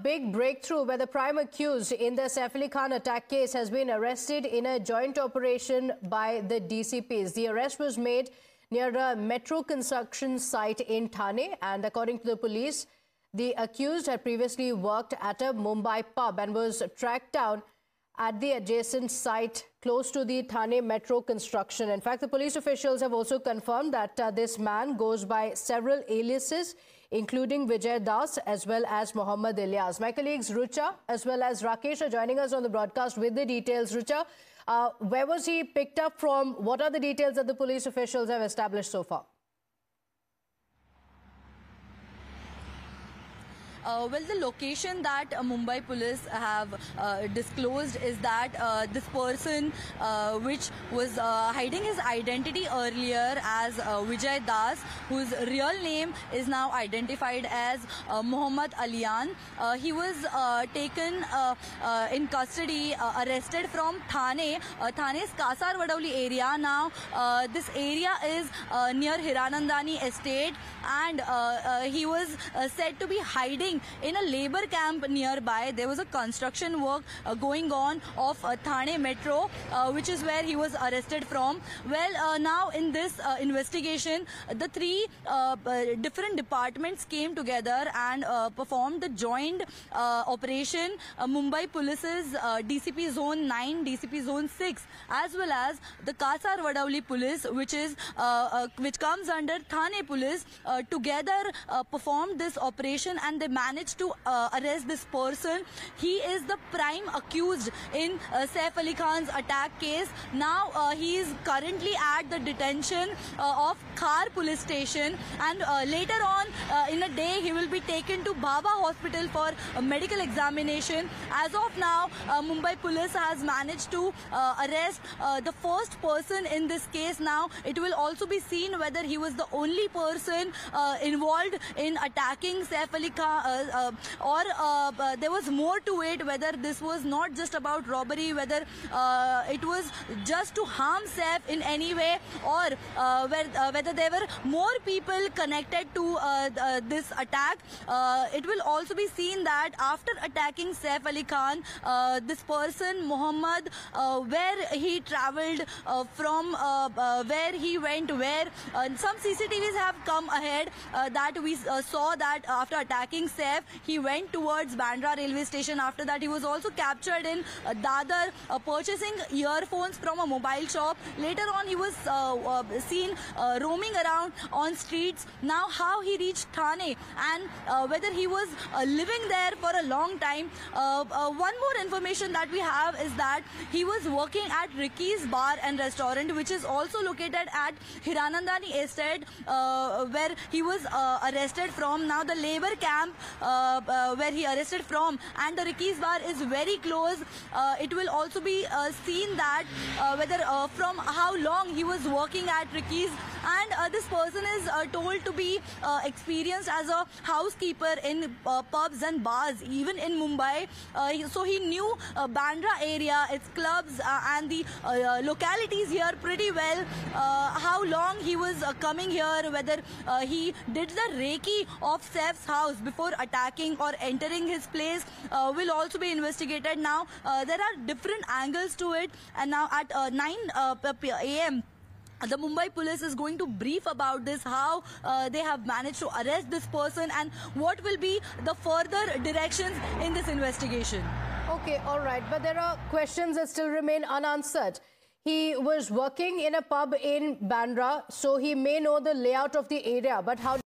big breakthrough where the prime accused in the Saif Ali Khan attack case has been arrested in a joint operation by the DCPs. The arrest was made near a metro construction site in Thane, and according to the police, the accused had previously worked at a Mumbai pub and was tracked down at the adjacent site close to the Thane metro construction. In fact, the police officials have also confirmed that this man goes by several aliases, including Vijay Das as well as Mohammad Ilyas. My colleagues Rucha as well as Rakesh are joining us on the broadcast with the details. Rucha, where was he picked up from? What are the details that the police officials have established so far? Well, the location that Mumbai police have disclosed is that this person, which was hiding his identity earlier as Vijay Das, whose real name is now identified as Mohammad Aliyan. He was taken in custody, arrested from Thane. Thane's Kasar Vadauli area. Now, this area is near Hiranandani estate, and he was said to be hiding in a labor camp nearby. There was a construction work going on of Thane Metro, which is where he was arrested from. Well, now in this investigation, the three different departments came together and performed the joint operation. Mumbai Police's DCP Zone 9, DCP Zone 6, as well as the Kasar Vadauli Police, which comes under Thane Police, together performed this operation, and they managed to arrest this person. He is the prime accused in Saif Ali Khan's attack case. Now he is currently at the detention of Khar police station, and later on in a day he will be taken to Bhabha hospital for a medical examination. As of now, Mumbai police has managed to arrest the first person in this case. Now it will also be seen whether he was the only person involved in attacking Saif Ali Khan, or there was more to it, whether this was not just about robbery, whether it was just to harm Saif in any way, or whether there were more people connected to this attack. It will also be seen that after attacking Saif Ali Khan, this person, Mohammad, where he travelled from, where he went, where some CCTVs have come ahead that we saw that after attacking Saif, he went towards Bandra railway station. After that, he was also captured in Dadar purchasing earphones from a mobile shop. Later on, he was seen roaming around on streets. Now, how he reached Thane and whether he was living there for a long time. One more information that we have is that he was working at Ricky's Bar and Restaurant, which is also located at Hiranandani Estate, where he was arrested from. Now, the labor camp where he arrested from and the Ricky's Bar is very close. It will also be seen that whether from how long he was working at Ricky's, and this person is told to be experienced as a housekeeper in pubs and bars, even in Mumbai. So he knew Bandra area, its clubs and the localities here pretty well. How long he was coming here, whether he did the Reiki of Saif's house before attacking or entering his place, will also be investigated. Now there are different angles to it, and now at 9 a.m. the Mumbai police is going to brief about this, how they have managed to arrest this person and what will be the further directions in this investigation. Okay, all right, but there are questions that still remain unanswered. He was working in a pub in Bandra, so he may know the layout of the area, but how